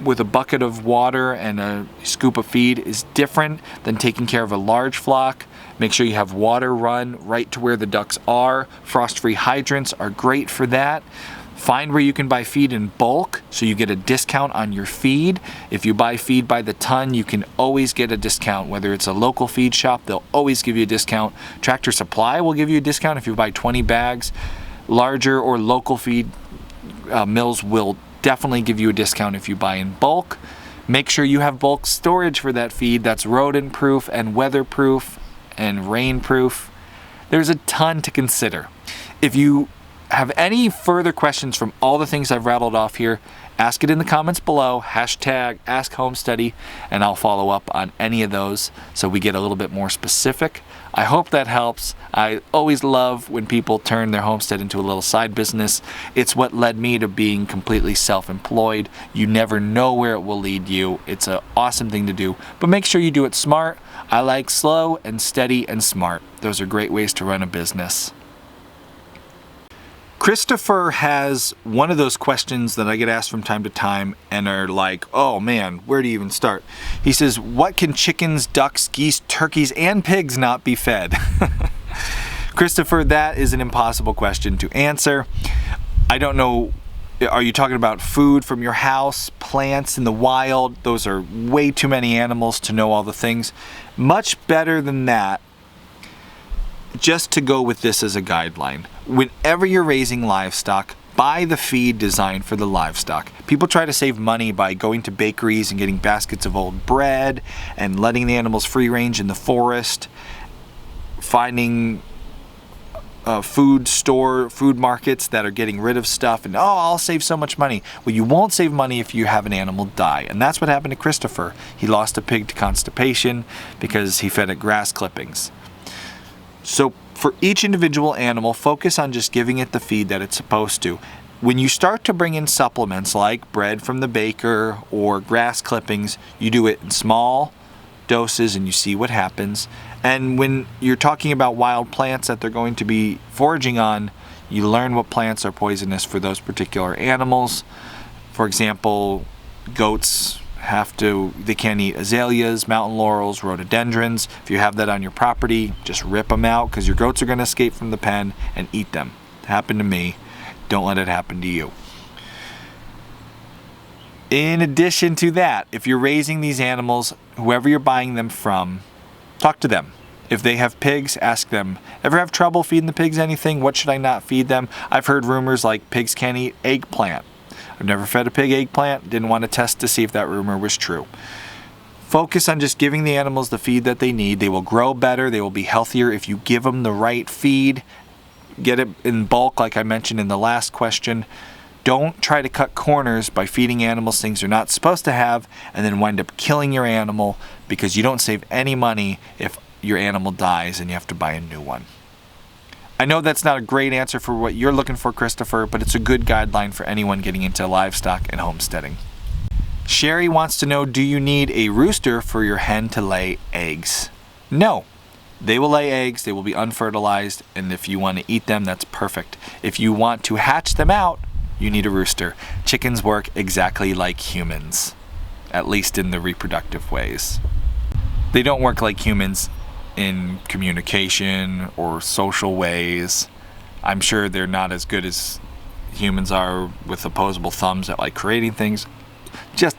with a bucket of water and a scoop of feed is different than taking care of a large flock. Make sure you have water run right to where the ducks are. Frost-free hydrants are great for that. Find where you can buy feed in bulk so you get a discount on your feed. If you buy feed by the ton, you can always get a discount. Whether it's a local feed shop, they'll always give you a discount. Tractor Supply will give you a discount if you buy 20 bags. Larger or local feed mills will definitely give you a discount if you buy in bulk. Make sure you have bulk storage for that feed that's rodent proof and weatherproof and rain proof. There's a ton to consider. If you have any further questions from all the things I've rattled off here, ask it in the comments below, #AskHomesteady, and I'll follow up on any of those so we get a little bit more specific. I hope that helps. I always love when people turn their homestead into a little side business. It's what led me to being completely self-employed. You never know where it will lead you. It's an awesome thing to do, but make sure you do it smart. I like slow and steady and smart. Those are great ways to run a business. Christopher has one of those questions that I get asked from time to time and are like, oh man, where do you even start? He says, what can chickens, ducks, geese, turkeys, and pigs not be fed? Christopher, that is an impossible question to answer. I don't know, are you talking about food from your house, plants in the wild? Those are way too many animals to know all the things. Much better than that, just to go with this as a guideline. Whenever you're raising livestock, buy the feed designed for the livestock. People try to save money by going to bakeries and getting baskets of old bread and letting the animals free range in the forest, finding food markets that are getting rid of stuff, and I'll save so much money. Well, you won't save money if you have an animal die, and that's what happened to Christopher. He lost a pig to constipation because he fed it grass clippings. So for each individual animal, focus on just giving it the feed that it's supposed to. When you start to bring in supplements like bread from the baker or grass clippings, you do it in small doses and you see what happens. And when you're talking about wild plants that they're going to be foraging on, you learn what plants are poisonous for those particular animals. For example, goats they can't eat azaleas, mountain laurels, rhododendrons. If you have that on your property, just rip them out because your goats are going to escape from the pen and eat them. It happened to me. Don't let it happen to you. In addition to that, if you're raising these animals, whoever you're buying them from, talk to them. If they have pigs, ask them, ever have trouble feeding the pigs anything? What should I not feed them? I've heard rumors like pigs can't eat eggplant. I've never fed a pig eggplant, didn't want to test to see if that rumor was true. Focus on just giving the animals the feed that they need. They will grow better. They will be healthier if you give them the right feed. Get it in bulk, like I mentioned in the last question. Don't try to cut corners by feeding animals things they're not supposed to have and then wind up killing your animal, because you don't save any money if your animal dies and you have to buy a new one. I know that's not a great answer for what you're looking for, Christopher, but it's a good guideline for anyone getting into livestock and homesteading. Sherry wants to know, do you need a rooster for your hen to lay eggs? No. They will lay eggs, they will be unfertilized, and if you want to eat them, that's perfect. If you want to hatch them out, you need a rooster. Chickens work exactly like humans, at least in the reproductive ways. They don't work like humans in communication or social ways. I'm sure they're not as good as humans are with opposable thumbs at like creating things. Just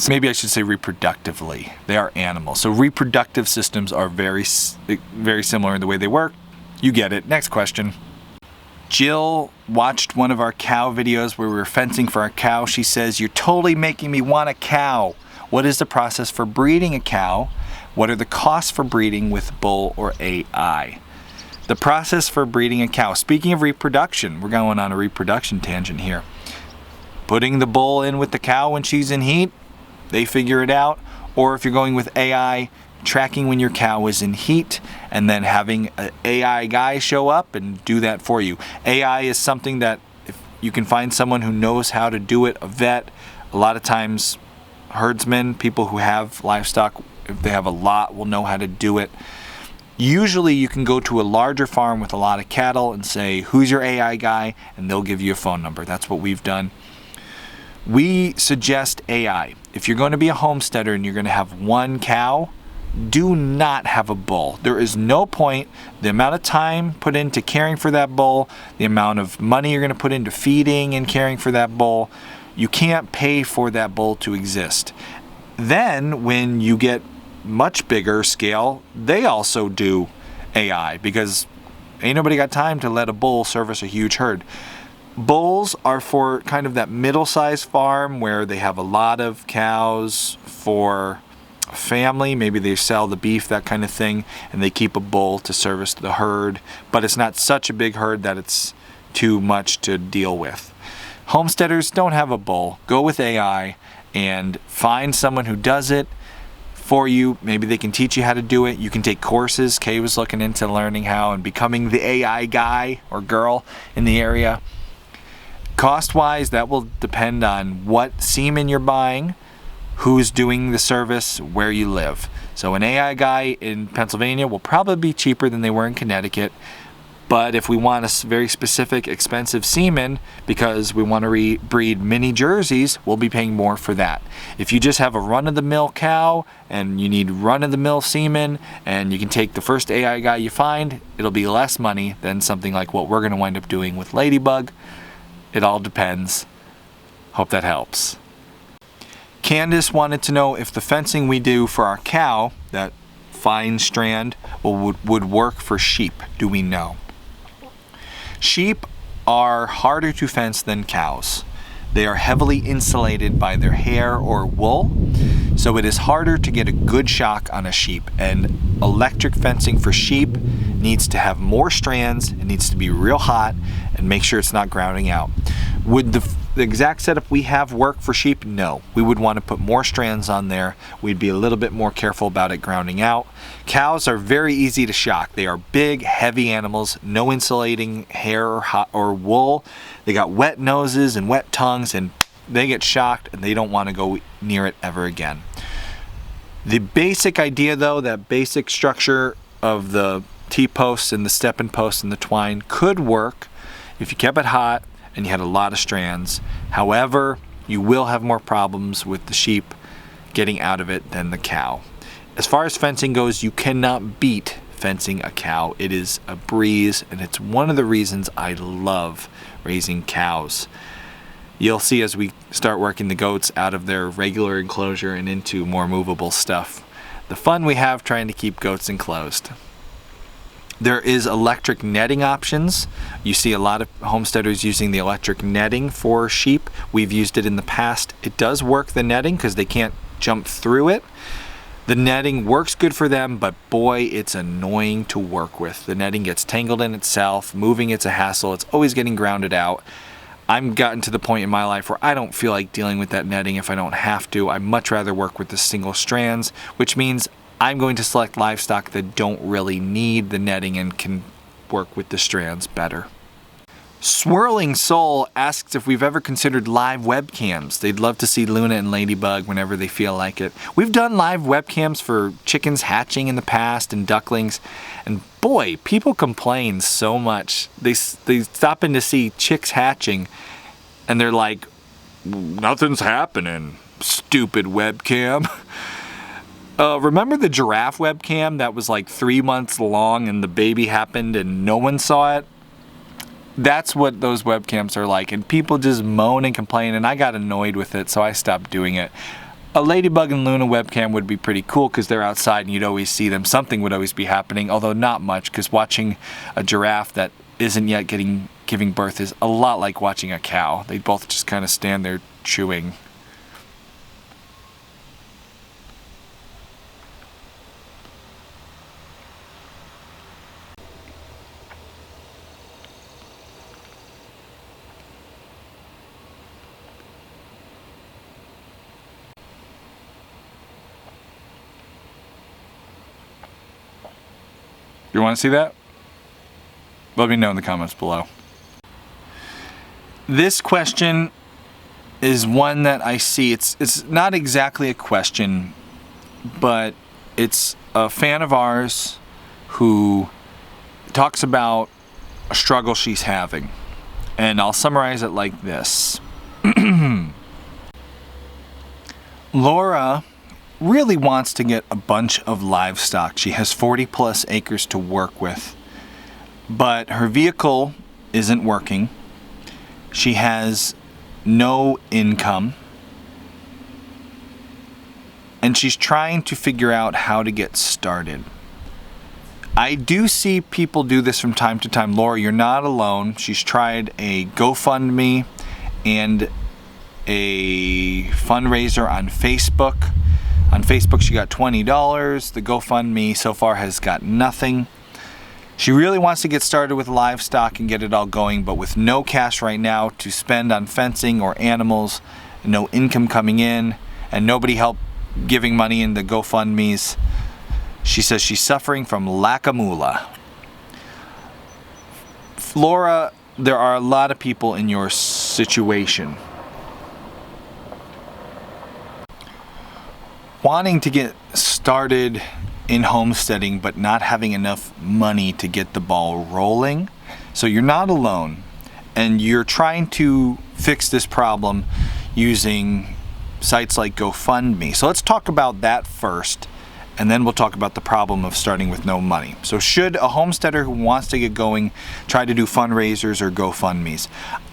maybe I should say reproductively. They are animals. So reproductive systems are very similar in the way they work. You get it. Next question. Jill watched one of our cow videos where we were fencing for our cow. She says, "You're totally making me want a cow. What is the process for breeding a cow? What are the costs for breeding with bull or AI?" The process for breeding a cow. Speaking of reproduction, we're going on a reproduction tangent here. Putting the bull in with the cow when she's in heat, they figure it out. Or if you're going with AI, tracking when your cow is in heat and then having an AI guy show up and do that for you. AI is something that if you can find someone who knows how to do it, a vet, a lot of times herdsmen, people who have livestock, if they have a lot, will know how to do it. Usually you can go to a larger farm with a lot of cattle and say, "Who's your AI guy?" and they'll give you a phone number. That's what we've done. We suggest AI. If you're going to be a homesteader and you're going to have one cow, do not have a bull. There is no point. The amount of time put into caring for that bull, the amount of money you're going to put into feeding and caring for that bull, you can't pay for that bull to exist. Then when you get much bigger scale, they also do AI, because ain't nobody got time to let a bull service a huge herd. Bulls are for kind of that middle-sized farm where they have a lot of cows for a family. Maybe they sell the beef, that kind of thing, and they keep a bull to service the herd. But it's not such a big herd that it's too much to deal with. Homesteaders don't have a bull. Go with AI and find someone who does it for you. Maybe they can teach you how to do it. You can take courses. Kay was looking into learning how and becoming the AI guy or girl in the area. Cost-wise, that will depend on what semen you're buying, who's doing the service, where you live. So an AI guy in Pennsylvania will probably be cheaper than they were in Connecticut. But if we want a very specific, expensive semen because we want to breed mini jerseys, we'll be paying more for that. If you just have a run-of-the-mill cow and you need run-of-the-mill semen and you can take the first AI guy you find, it'll be less money than something like what we're going to wind up doing with Ladybug. It all depends. Hope that helps. Candace wanted to know if the fencing we do for our cow, that fine strand, would work for sheep. Do we know? Sheep are harder to fence than cows. They are heavily insulated by their hair or wool, so it is harder to get a good shock on a sheep. And electric fencing for sheep needs to have more strands, it needs to be real hot, and make sure it's not grounding out. Would the exact setup we have work for sheep? No. We would want to put more strands on there. We'd be a little bit more careful about it grounding out. Cows are very easy to shock. They are big, heavy animals, no insulating hair or wool. They got wet noses and wet tongues, and they get shocked and they don't want to go near it ever again. The basic idea though, that basic structure of the T-posts and the stepping posts and the twine could work if you kept it hot and you had a lot of strands. However, you will have more problems with the sheep getting out of it than the cow. As far as fencing goes, you cannot beat fencing a cow. It is a breeze, and it's one of the reasons I love raising cows. You'll see as we start working the goats out of their regular enclosure and into more movable stuff, the fun we have trying to keep goats enclosed. There is electric netting options. You see a lot of homesteaders using the electric netting for sheep. We've used it in the past. It does work, the netting, because they can't jump through it. The netting works good for them, but boy, it's annoying to work with. The netting gets tangled in itself, moving it's a hassle, it's always getting grounded out. I'm gotten to the point in my life where I don't feel like dealing with that netting if I don't have to. I'd much rather work with the single strands, which means I'm going to select livestock that don't really need the netting and can work with the strands better. Swirling Soul asks if we've ever considered live webcams. They'd love to see Luna and Ladybug whenever they feel like it. We've done live webcams for chickens hatching in the past and ducklings, and boy, people complain so much. They stop in to see chicks hatching, and they're like, nothing's happening, stupid webcam. Remember the giraffe webcam that was like 3 months long and the baby happened and no one saw it? That's what those webcams are like, and people just moan and complain, and I got annoyed with it, so I stopped doing it. A Ladybug and Luna webcam would be pretty cool because they're outside and you'd always see them. Something would always be happening, although not much, because watching a giraffe that isn't yet giving birth is a lot like watching a cow. They both just kind of stand there chewing. You want to see that? Let me know in the comments below. This question is one that I see. It's not exactly a question, but it's a fan of ours who talks about a struggle she's having. And I'll summarize it like this. Laura really wants to get a bunch of livestock. She has 40+ acres to work with, but her vehicle isn't working. She has no income, and she's trying to figure out how to get started. I do see people do this from time to time. Laura, you're not alone. She's tried a GoFundMe and a fundraiser on Facebook. On Facebook, she got $20. The GoFundMe so far has got nothing. She really wants to get started with livestock and get it all going, but with no cash right now to spend on fencing or animals, no income coming in, and nobody help giving money in the GoFundMes, she says she's suffering from lack of moolah. Laura, there are a lot of people in your situation wanting to get started in homesteading but not having enough money to get the ball rolling. So you're not alone, and you're trying to fix this problem using sites like GoFundMe. So let's talk about that first, and then we'll talk about the problem of starting with no money. So should a homesteader who wants to get going try to do fundraisers or GoFundMes?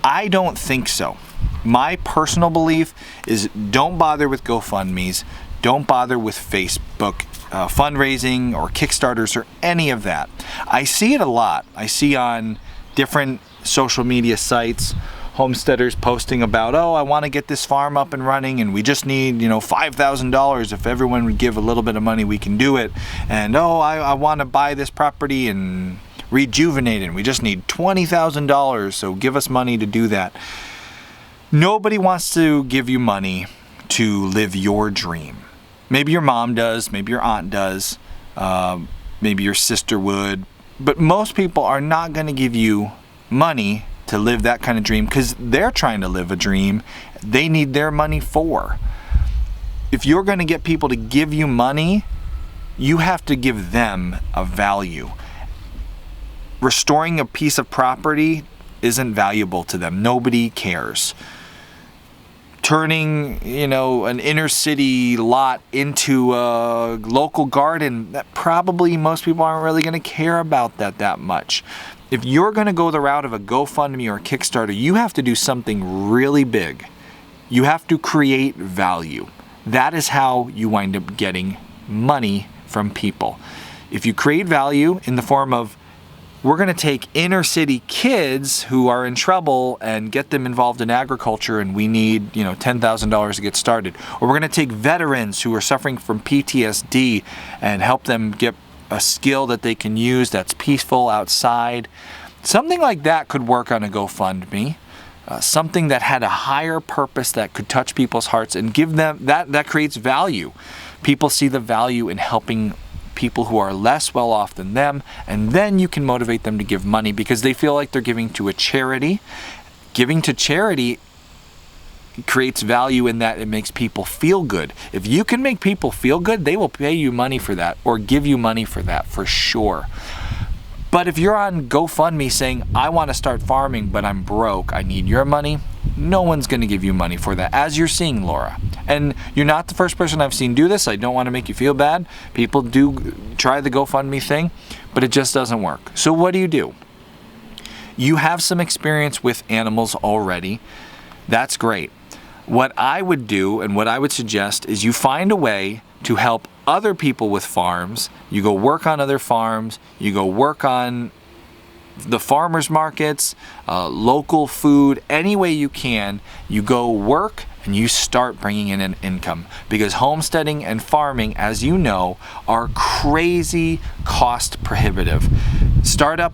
I don't think so. My personal belief is don't bother with GoFundMes. Don't bother with Facebook fundraising or Kickstarters or any of that. I see it a lot. I see on different social media sites homesteaders posting about, oh, I want to get this farm up and running and we just need, $5,000. If everyone would give a little bit of money, we can do it. And oh, I want to buy this property and rejuvenate it. And we just need $20,000. So give us money to do that. Nobody wants to give you money to live your dream. Maybe your mom does, maybe your aunt does, maybe your sister would, but most people are not going to give you money to live that kind of dream because they're trying to live a dream they need their money for. If you're going to get people to give you money, you have to give them a value. Restoring a piece of property isn't valuable to them. Nobody cares. Turning, an inner city lot into a local garden, that probably most people aren't really going to care about that much. If you're going to go the route of a GoFundMe or a Kickstarter, you have to do something really big. You have to create value. That is how you wind up getting money from people. If you create value in the form of we're going to take inner city kids who are in trouble and get them involved in agriculture, and we need, $10,000 to get started. Or we're going to take veterans who are suffering from PTSD and help them get a skill that they can use that's peaceful outside. Something like that could work on a GoFundMe. Something that had a higher purpose that could touch people's hearts and give them, that creates value. People see the value in helping people who are less well off than them, and then you can motivate them to give money because they feel like they're giving to a charity. Giving to charity creates value in that it makes people feel good. If you can make people feel good, they will pay you money for that or give you money for that for sure. But if you're on GoFundMe saying, I want to start farming, but I'm broke, I need your money, no one's going to give you money for that, as you're seeing, Laura. And you're not the first person I've seen do this. I don't want to make you feel bad. People do try the GoFundMe thing, but it just doesn't work. So what do? You have some experience with animals already. That's great. What I would do and what I would suggest is you find a way to help other people with farms. You go work on other farms. You go work on the farmers markets, local food, any way you can. You go work and you start bringing in an income, because homesteading and farming, as you know, are crazy cost prohibitive. Startup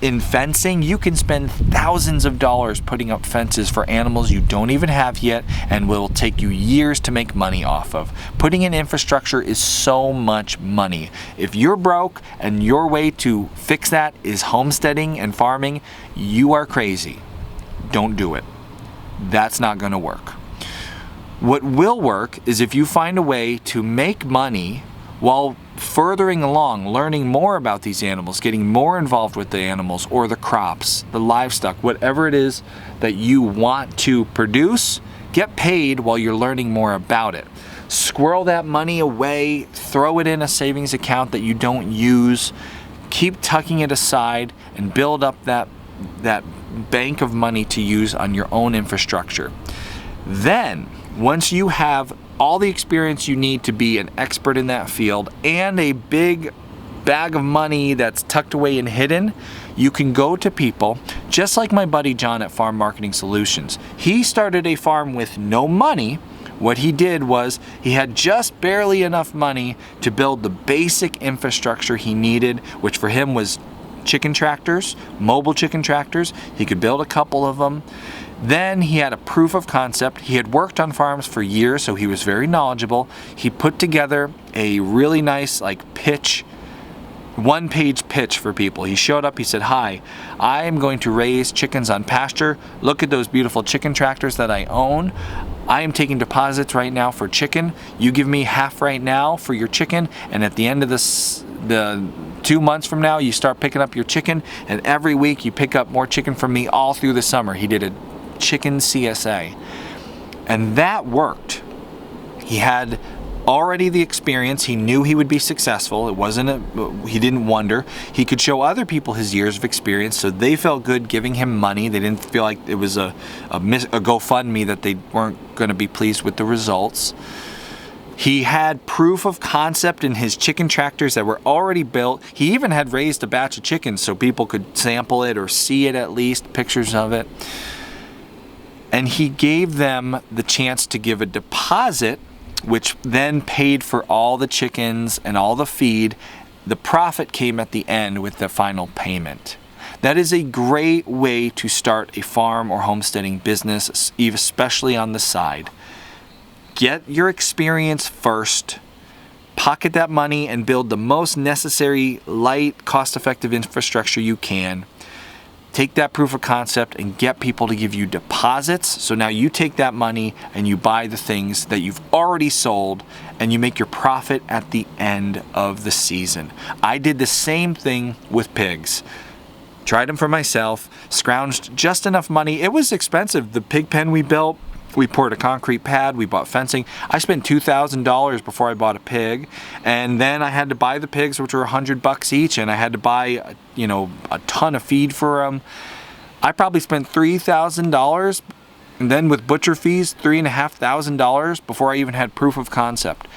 in fencing, you can spend thousands of dollars putting up fences for animals you don't even have yet and will take you years to make money off of. Putting in infrastructure is so much money. If you're broke and your way to fix that is homesteading and farming, you are crazy. Don't do it. That's not going to work. What will work is if you find a way to make money while furthering along, learning more about these animals, getting more involved with the animals or the crops, the livestock, whatever it is that you want to produce, get paid while you're learning more about it. Squirrel that money away, throw it in a savings account that you don't use, keep tucking it aside and build up that bank of money to use on your own infrastructure. Then, once you have all the experience you need to be an expert in that field and a big bag of money that's tucked away and hidden, you can go to people, just like my buddy John at Farm Marketing Solutions. He started a farm with no money. What he did was he had just barely enough money to build the basic infrastructure he needed, which for him was chicken tractors, mobile chicken tractors. He could build a couple of them. Then he had a proof of concept. He had worked on farms for years, so he was very knowledgeable. He put together a really nice pitch, one-page pitch for people. He showed up, he said, hi, I am going to raise chickens on pasture. Look at those beautiful chicken tractors that I own. I am taking deposits right now for chicken. You give me half right now for your chicken, and at the end of the 2 months from now, you start picking up your chicken, and every week you pick up more chicken from me all through the summer. He did a chicken CSA, and that worked. He had already the experience. He knew he would be successful. He didn't wonder. He could show other people his years of experience, so they felt good giving him money. They didn't feel like it was a GoFundMe that they weren't going to be pleased with the results. He had proof of concept in his chicken tractors that were already built. He even had raised a batch of chickens so people could sample it or see it, at least pictures of it. And he gave them the chance to give a deposit, which then paid for all the chickens and all the feed. The profit came at the end with the final payment. That is a great way to start a farm or homesteading business, especially on the side. Get your experience first, pocket that money and build the most necessary, light, cost-effective infrastructure you can. Take that proof of concept and get people to give you deposits. So now you take that money and you buy the things that you've already sold and you make your profit at the end of the season. I did the same thing with pigs. Tried them for myself, scrounged just enough money. It was expensive. The pig pen we built, we poured a concrete pad, we bought fencing. I spent $2,000 before I bought a pig, and then I had to buy the pigs, which were $100 each, and I had to buy, a ton of feed for them. I probably spent $3,000, and then with butcher fees, $3,500 before I even had proof of concept.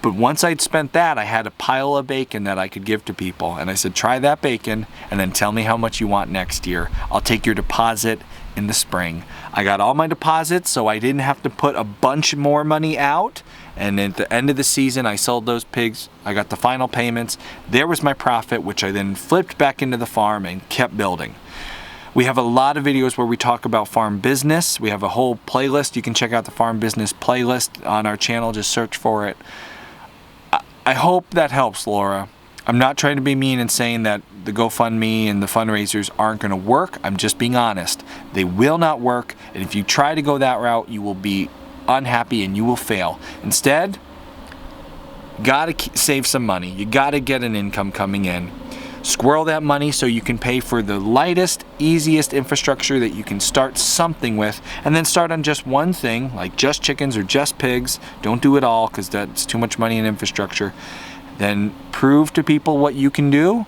But once I'd spent that, I had a pile of bacon that I could give to people. And I said, try that bacon and then tell me how much you want next year. I'll take your deposit in the spring. I got all my deposits, so I didn't have to put a bunch more money out. And at the end of the season, I sold those pigs. I got the final payments. There was my profit, which I then flipped back into the farm and kept building. We have a lot of videos where we talk about farm business. We have a whole playlist. You can check out the farm business playlist on our channel. Just search for it. I hope that helps, Laura. I'm not trying to be mean and saying that the GoFundMe and the fundraisers aren't going to work. I'm just being honest. They will not work. And if you try to go that route, you will be unhappy and you will fail. Instead, got to save some money. You got to get an income coming in. Squirrel that money so you can pay for the lightest, easiest infrastructure that you can start something with, and then start on just one thing, like just chickens or just pigs. Don't do it all because that's too much money in infrastructure. Then prove to people what you can do,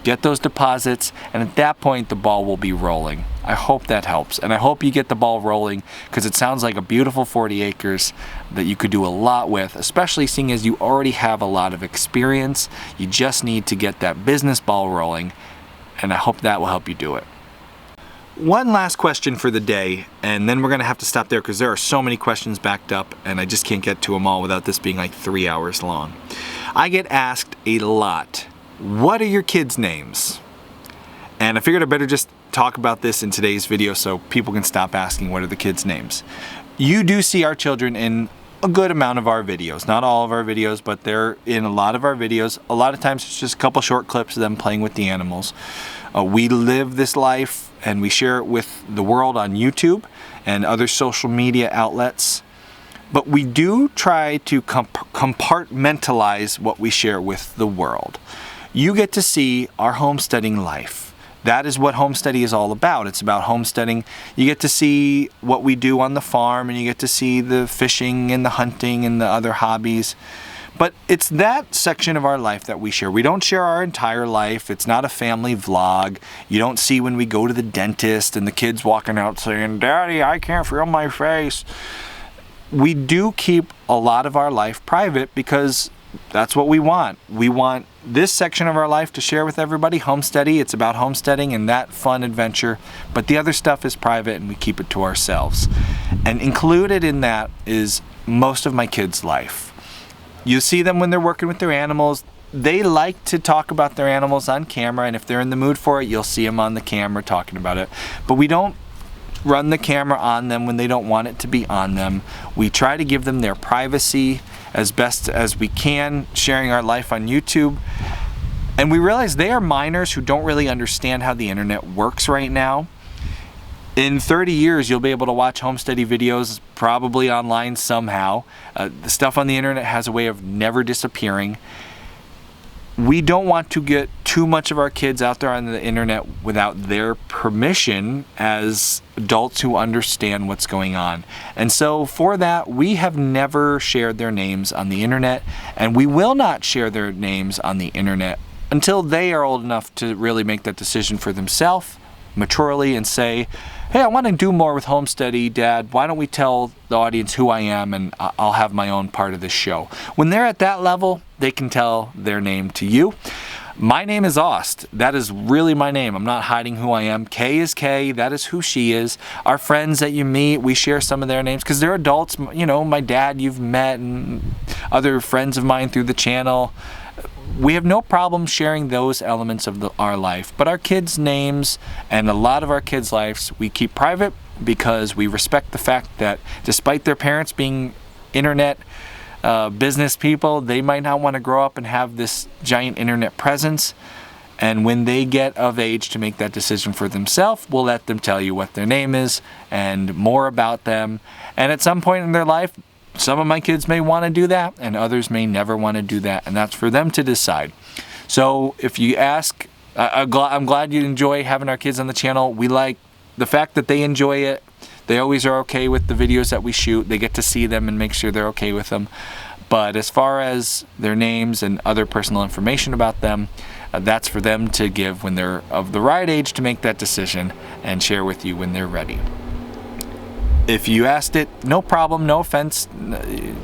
get those deposits, and at that point the ball will be rolling. I hope that helps, and I hope you get the ball rolling because it sounds like a beautiful 40 acres that you could do a lot with, especially seeing as you already have a lot of experience. You just need to get that business ball rolling, and I hope that will help you do it. One last question for the day, and then we're going to have to stop there because there are so many questions backed up, and I just can't get to them all without this being like 3 hours long. I get asked a lot, what are your kids' names? And I figured I better just talk about this in today's video so people can stop asking what are the kids' names. You do see our children in a good amount of our videos. Not all of our videos, but they're in a lot of our videos. A lot of times it's just a couple short clips of them playing with the animals. We live this life and we share it with the world on YouTube and other social media outlets. But we do try to compartmentalize what we share with the world. You get to see our homesteading life. That is what Homesteady is all about. It's about homesteading. You get to see what we do on the farm, and you get to see the fishing and the hunting and the other hobbies. But it's that section of our life that we share. We don't share our entire life. It's not a family vlog. You don't see when we go to the dentist and the kids walking out saying, "Daddy, I can't feel my face." We do keep a lot of our life private because that's what we want. We want this section of our life to share with everybody. Homesteady, it's about homesteading and that fun adventure, but the other stuff is private and we keep it to ourselves. And included in that is most of my kids' life. You see them when they're working with their animals. They like to talk about their animals on camera, and if they're in the mood for it, you'll see them on the camera talking about it. But we don't run the camera on them when they don't want it to be on them. We try to give them their privacy as best as we can, sharing our life on YouTube. And we realize they are minors who don't really understand how the internet works right now. In 30 years, you'll be able to watch Homesteady videos probably online somehow. The stuff on the internet has a way of never disappearing. We don't want to get too much of our kids out there on the internet without their permission as adults who understand what's going on. And so for that, we have never shared their names on the internet, and we will not share their names on the internet until they are old enough to really make that decision for themselves maturely and say, "Hey, I want to do more with Homesteady, Dad. Why don't we tell the audience who I am and I'll have my own part of this show." When they're at that level, they can tell their name to you. My name is Ost. That is really my name. I'm not hiding who I am. Kay is Kay. That is who she is. Our friends that you meet, we share some of their names because they're adults. You know, my dad you've met and other friends of mine through the channel. We have no problem sharing those elements of our life, but our kids' names and a lot of our kids' lives we keep private because we respect the fact that despite their parents being internet business people, they might not want to grow up and have this giant internet presence. And when they get of age to make that decision for themselves, we'll let them tell you what their name is and more about them. And at some point in their life, some of my kids may want to do that and others may never want to do that, and that's for them to decide. So if you ask, I'm glad you enjoy having our kids on the channel. We like the fact that they enjoy it. They always are okay with the videos that we shoot. They get to see them and make sure they're okay with them. But as far as their names and other personal information about them, that's for them to give when they're of the right age to make that decision and share with you when they're ready. If you asked it, no problem, no offense.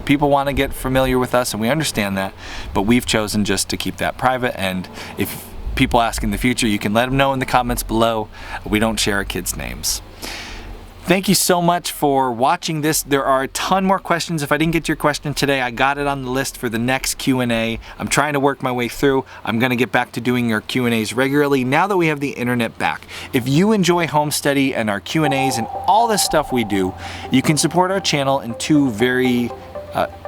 People want to get familiar with us and we understand that, but we've chosen just to keep that private. And if people ask in the future, you can let them know in the comments below. We don't share our kids' names. Thank you so much for watching this. There are a ton more questions. If I didn't get your question today, I got it on the list for the next Q&A. I'm trying to work my way through. I'm gonna get back to doing our Q&As regularly now that we have the internet back. If you enjoy Homesteady and our Q&As and all the stuff we do, you can support our channel in two very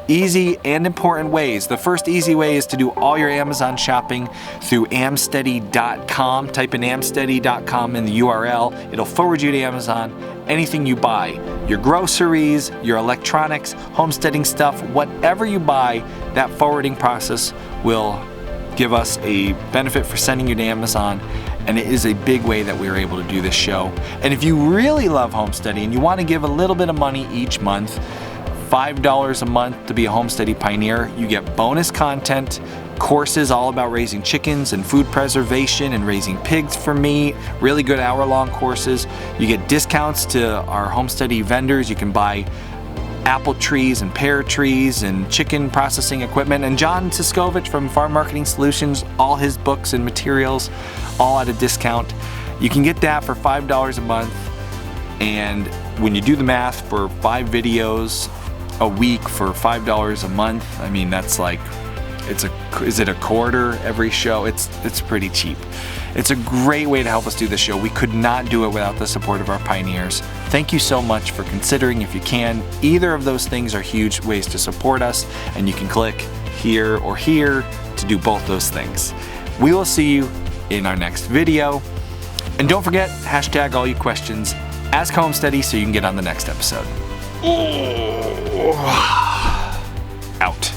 easy and important ways. The first easy way is to do all your Amazon shopping through homesteady.com. Type in homesteady.com in the URL. It'll forward you to Amazon. Anything you buy, your groceries, your electronics, homesteading stuff, whatever you buy, that forwarding process will give us a benefit for sending you to Amazon. And it is a big way that we are able to do this show. And if you really love homesteading and you want to give a little bit of money each month, $5 a month to be a Homesteady pioneer, you get bonus content, courses all about raising chickens and food preservation and raising pigs for meat, really good hour-long courses. You get discounts to our Homesteady vendors. You can buy apple trees and pear trees and chicken processing equipment. And John Siskovich from Farm Marketing Solutions, all his books and materials, all at a discount. You can get that for $5 a month. And when you do the math, for 5 videos a week for $5 a month, I mean, that's like, is it a quarter every show? It's pretty cheap. It's a great way to help us do the show. We could not do it without the support of our pioneers. Thank you so much for considering if you can. Either of those things are huge ways to support us, and you can click here or here to do both those things. We will see you in our next video. And don't forget, hashtag all you questions, ask Homesteady so you can get on the next episode. Out.